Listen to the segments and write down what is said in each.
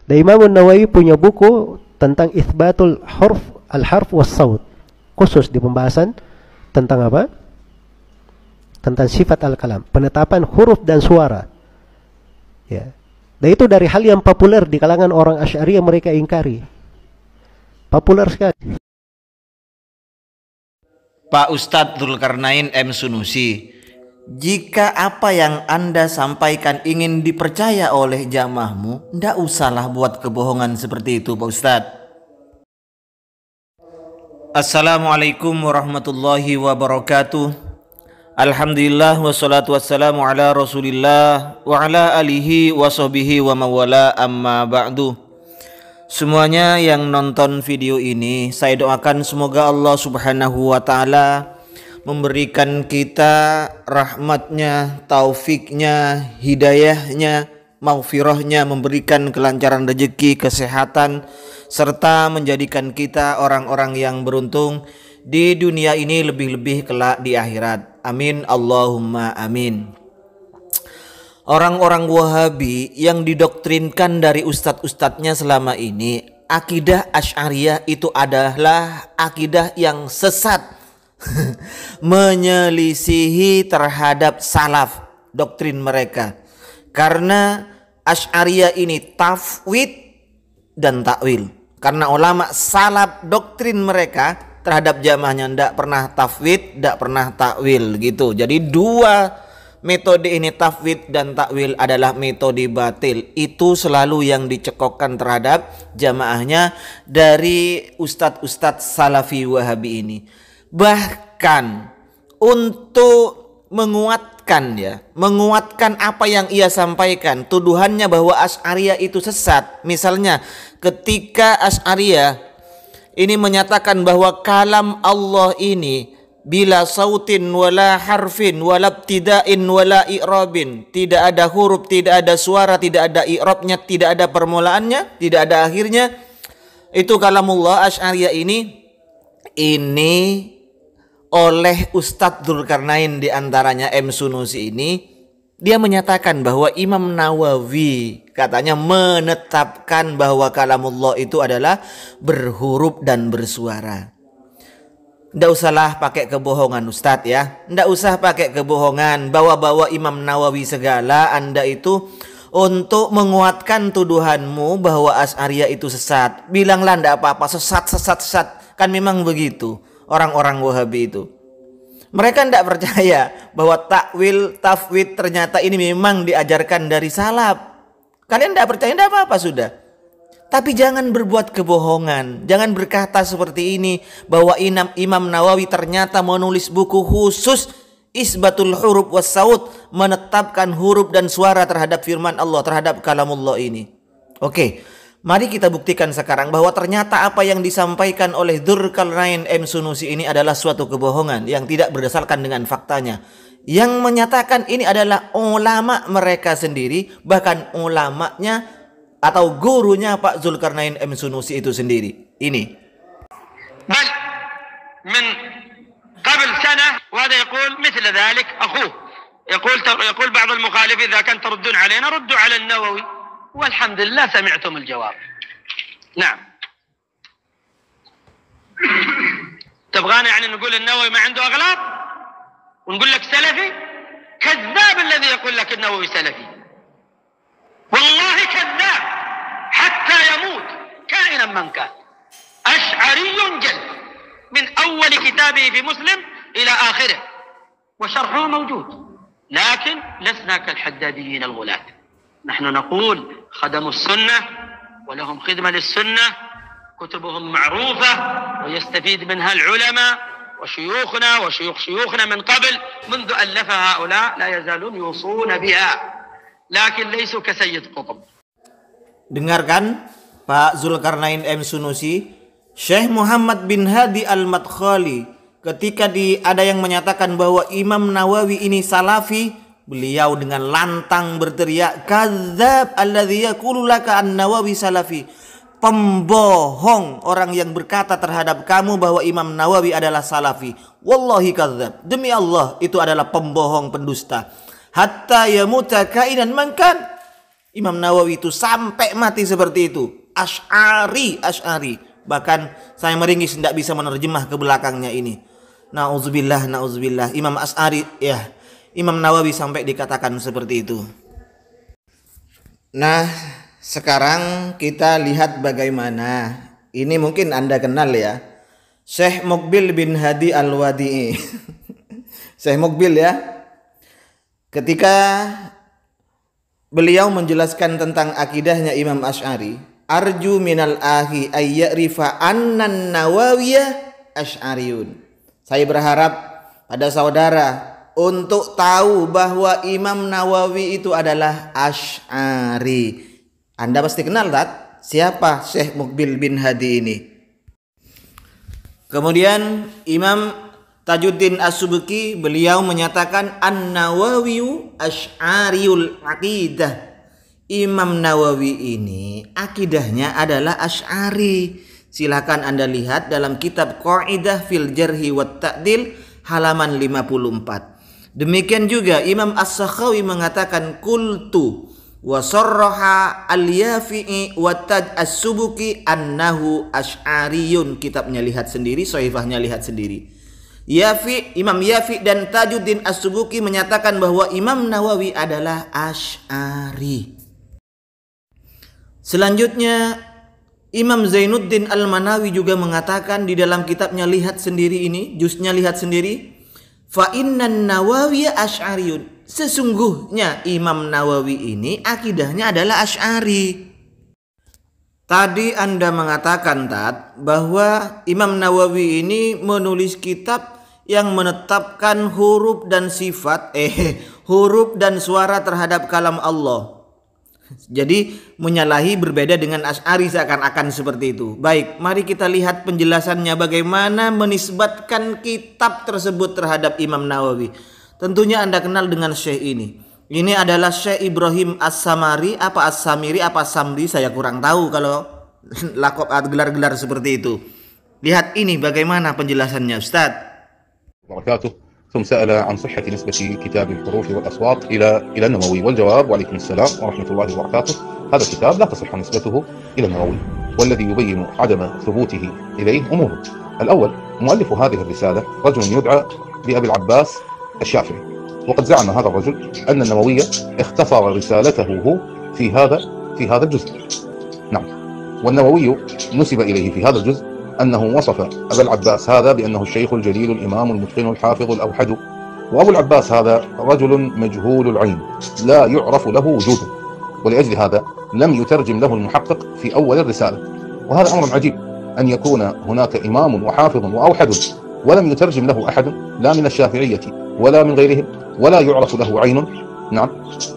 Dan Imam Nawawi punya buku tentang itsbatul al-harf was saut, khusus di pembahasan tentang apa? Tentang sifat al-kalam, penetapan huruf dan suara. Ya. Dan itu dari hal yang populer di kalangan orang Asy'ariyah, mereka ingkari. Populer sekali. Pak Ustadz Dzulkarnain M. Sunusi, jika apa yang Anda sampaikan ingin dipercaya oleh jamaahmu, ndak usahlah buat kebohongan seperti itu, Pak Ustadz. Assalamualaikum warahmatullahi wabarakatuh. Alhamdulillah wassalatu wassalamu ala rasulillah wa ala alihi wa sahbihi wa mawala amma ba'du. Semuanya yang nonton video ini, saya doakan semoga Allah subhanahu wa ta'ala memberikan kita rahmatnya, taufiknya, hidayahnya, maghfirahnya, memberikan kelancaran rezeki, kesehatan, serta menjadikan kita orang-orang yang beruntung di dunia ini, lebih-lebih kelak di akhirat. Amin Allahumma amin. Orang-orang Wahabi yang didoktrinkan dari ustadz-ustadznya selama ini, akidah Asy'ariyah itu adalah akidah yang sesat, menyelisihi terhadap salaf, doktrin mereka. Karena Asy'ariyah ini tafwid dan takwil. Karena ulama salaf, doktrin mereka terhadap jamaahnya tidak pernah tafwid, tidak pernah takwil gitu. Jadi dua metode ini, tafwid dan takwil, adalah metode batil. Itu selalu yang dicekokkan terhadap jamaahnya dari ustadz-ustadz salafi Wahabi ini. Bahkan untuk menguatkan apa yang ia sampaikan, tuduhannya bahwa Asy'ariyah itu sesat. Misalnya ketika Asy'ariyah ini menyatakan bahwa kalam Allah ini bila sautin wala harfin wala ibtida'in wala i'rabin, tidak ada huruf, tidak ada suara, tidak ada i'rabnya, tidak ada permulaannya, tidak ada akhirnya. Itu kalamullah. Asy'ariyah ini oleh Ustadz Dzulkarnain di antaranya M. Sunusi ini, dia menyatakan bahwa Imam Nawawi katanya menetapkan bahwa kalamullah itu adalah berhuruf dan bersuara. Nggak usahlah pakai kebohongan Ustadz ya. Nggak usah pakai kebohongan, bawa-bawa Imam Nawawi segala Anda itu untuk menguatkan tuduhanmu bahwa Asy'ariyah itu sesat. Bilanglah nggak apa-apa, sesat. Kan memang begitu orang-orang Wahabi itu. Mereka tidak percaya bahwa takwil, tafwid ternyata ini memang diajarkan dari salaf. Kalian tidak percaya, tidak apa-apa sudah. Tapi jangan berbuat kebohongan. Jangan berkata seperti ini bahwa Imam Nawawi ternyata menulis buku khusus isbatul huruf was saut, menetapkan huruf dan suara terhadap firman Allah, terhadap kalamullah ini. Oke. Mari kita buktikan sekarang bahwa ternyata apa yang disampaikan oleh Dzulkarnain M. Sunusi ini adalah suatu kebohongan yang tidak berdasarkan dengan faktanya. Yang menyatakan ini adalah ulama mereka sendiri, bahkan ulamanya atau gurunya Pak Dzulkarnain M. Sunusi itu sendiri. Ini. Bal min qabl sana wa hada yaqul mithl dhalik akhuh يقول بعض المخالف إذا كان تردون علينا ردوا على النووي والحمد لله سمعتم الجواب. نعم. تبغانا يعني نقول النووي ما عنده أغلاط ونقول لك سلفي؟ كذاب الذي يقول لك النووي سلفي، والله كذاب حتى يموت كائنا من كان. أشعري جل من أول كتابه في مسلم إلى آخره وشرحه موجود، لكن لسنا كالحداديين الغلاة. نحن نقول خدموا السنة ولهم خدمة للسنة، كتبهم معروفة ويستفيد منها العلماء وشيوخنا وشيوخ شيوخنا من قبل منذ ألفها هؤلاء لا يزالون يوصون بها، لكن ليسوا كسيد قطب. Dengarkan Pak Dzulkarnain M. Sunusi, Syekh Muhammad bin Hadi Al-Madkhali ketika ada yang menyatakan bahwa Imam Nawawi ini salafi, beliau dengan lantang berteriak, kadzdzab alladzi yaqulu laka an-Nawawi salafi. Pembohong orang yang berkata terhadap kamu bahwa Imam Nawawi adalah salafi. Wallahi kadzdzab. Demi Allah itu adalah pembohong, pendusta. Hatta yamuta kainan man kan. Imam Nawawi itu sampai mati seperti itu. Asy'ari. Bahkan saya meringis tidak bisa menerjemah ke belakangnya ini. Nauzubillah. Imam Asy'ari, ya, Imam Nawawi sampai dikatakan seperti itu. Nah, sekarang kita lihat bagaimana. Ini mungkin Anda kenal ya. Syekh Muqbil bin Hadi Al-Wadi'i. Syekh Muqbil ya. Ketika beliau menjelaskan tentang akidahnya Imam Asy'ari, arju minal ahi ayyarifa annan nawawiyah asy'ariyun. Saya berharap pada saudara untuk tahu bahwa Imam Nawawi itu adalah Asy'ari. Anda pasti kenal tak? Siapa Syekh Muqbil bin Hadi ini? Kemudian Imam Tajuddin As-Subki beliau menyatakan An-Nawawiyu Asy'ariyul aqidah. Imam Nawawi ini akidahnya adalah Asy'ari. Silakan Anda lihat dalam kitab Qaidah fil Jarhi wat Ta'dil halaman 54. Demikian juga Imam As-Sakhawi mengatakan qultu wa sarraha al-Yafi'i wa Taj As-Subki annahu asy'ariyun. Kitabnya lihat sendiri, shahifahnya lihat sendiri. Imam Yafi dan Tajuddin As-Subki menyatakan bahwa Imam Nawawi adalah Asy'ari. Selanjutnya Imam Zainuddin Al-Manawi juga mengatakan di dalam kitabnya lihat sendiri ini, juznya lihat sendiri, fa innan Nawawi asy'ariyun. Sesungguhnya Imam Nawawi ini akidahnya adalah Asy'ari. Tadi Anda mengatakan bahwa Imam Nawawi ini menulis kitab yang menetapkan huruf dan sifat, huruf dan suara terhadap kalam Allah. Jadi menyalahi berbeda dengan Asy'ari seakan-akan seperti itu. Baik, mari kita lihat penjelasannya bagaimana menisbatkan kitab tersebut terhadap Imam Nawawi. Tentunya Anda kenal dengan Syekh ini. Ini adalah Syekh Ibrahim As-Samari, apa As-Samiri, apa Samri, saya kurang tahu kalau lakop atau gelar-gelar seperti itu. Lihat ini bagaimana penjelasannya, Ustaz. وبركاته. ثم سأل عن صحة نسبة كتاب الحروف والأصوات إلى النووي، والجواب وعليكم السلام ورحمة الله وبركاته. هذا الكتاب لا تصح نسبته إلى النووي، والذي يبين عدم ثبوته إليه أمور. الأول، مؤلف هذه الرسالة رجل يدعى بأبي العباس الشافعي، وقد زعم هذا الرجل أن النووي اختصر رسالته في هذا الجزء. نعم، والنووي نسب إليه في هذا الجزء أنه وصف أبا العباس هذا بأنه الشيخ الجليل الإمام المتقن الحافظ الأوحد، وأبو العباس هذا رجل مجهول العين لا يعرف له وجوده، ولأجل هذا لم يترجم له المحقق في أول الرسالة. وهذا أمر عجيب أن يكون هناك إمام وحافظ وأوحد ولم يترجم له أحد، لا من الشافعية ولا من غيرهم، ولا يعرف له عين. نعم،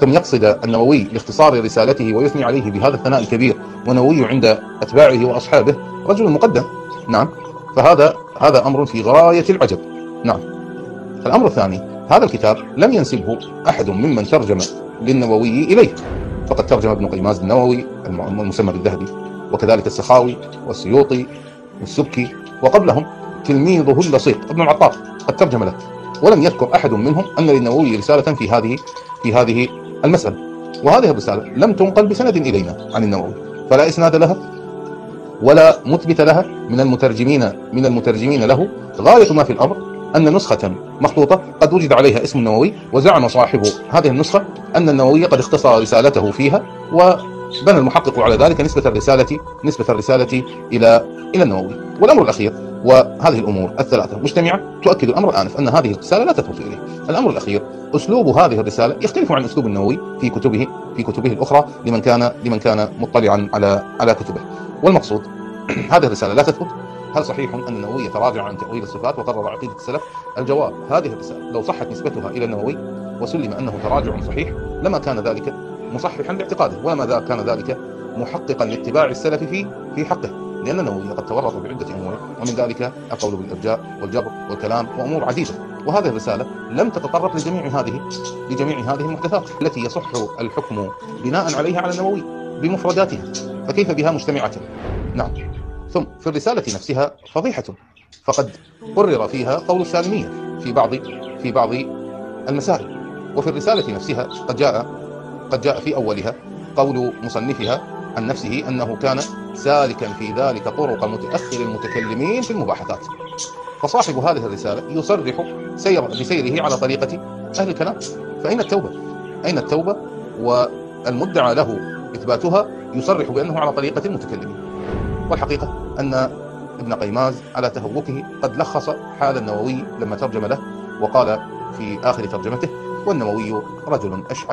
ثم يقصد النووي لاختصار رسالته ويثني عليه بهذا الثناء الكبير، ونووي عند أتباعه وأصحابه رجل مقدم. نعم، فهذا أمر في غاية العجب. نعم. الأمر الثاني، هذا الكتاب لم ينسبه أحد ممن ترجم للنووي إليه، فقد ترجم ابن قيماز النووي المسمى بالذهبي، وكذلك السخاوي والسيوطي والسبكي، وقبلهم تلميذه اللصيق ابن العطار قد ترجم له، ولم يذكر أحد منهم أن للنووي رسالة في هذه المسألة. وهذه الرسالة لم تنقل بسند إلينا عن النووي، فلا إسناد لها ولا مثبت لها من المترجمين له. غاية ما في الأمر أن نسخة مخطوطة قد وجد عليها اسم النووي، وزعم صاحب هذه النسخة أن النووي قد اختصر رسالته فيها، وبنى المحقق على ذلك نسبة الرسالة إلى النووي. والأمر الأخير، وهذه الأمور الثلاثة مجتمعة تؤكد الأمر الآنف أن هذه الرسالة لا تثبت إليه. الأمر الأخير، أسلوب هذه الرسالة يختلف عن أسلوب النووي في كتبه الأخرى لمن كان مطلعا على كتبه. والمقصود هذه الرسالة لا تثبت. هل صحيح أن النووي تراجع عن تأويل الصفات وقرر عقيدة السلف؟ الجواب، هذه الرسالة لو صحت نسبتها إلى النووي وسلم أنه تراجع صحيح لما كان ذلك مصححا لاعتقاده، ولما كان ذلك محققا لاتباع السلف في حقه، لأن النووي قد تورط بعدة أمور، ومن ذلك القول بالإرجاء والجبر والكلام وأمور عديدة. وهذه الرسالة لم تتطرق لجميع هذه المحدثات التي يصح الحكم بناء عليها على النووي بمفرداتها، فكيف بها مجتمعة؟ نعم. ثم في الرسالة نفسها فضيحة، فقد قرر فيها قول السالمية في بعض المسائل، وفي الرسالة نفسها قد جاء في أولها قول مصنفها عن نفسه أنه كان سالكا في ذلك طرق متأخر المتكلمين في المباحثات. فصاحب هذه الرسالة يصرح بسيره على طريقة أهل الكلام. فأين التوبة؟ أين التوبة؟ والمدعى له إثباتها يصرح بأنه على طريقة المتكلمين. والحقيقة أن ابن قيماز على تهوكه قد لخص حال النووي لما ترجم له، وقال في آخر ترجمته: والنووي رجل أشعث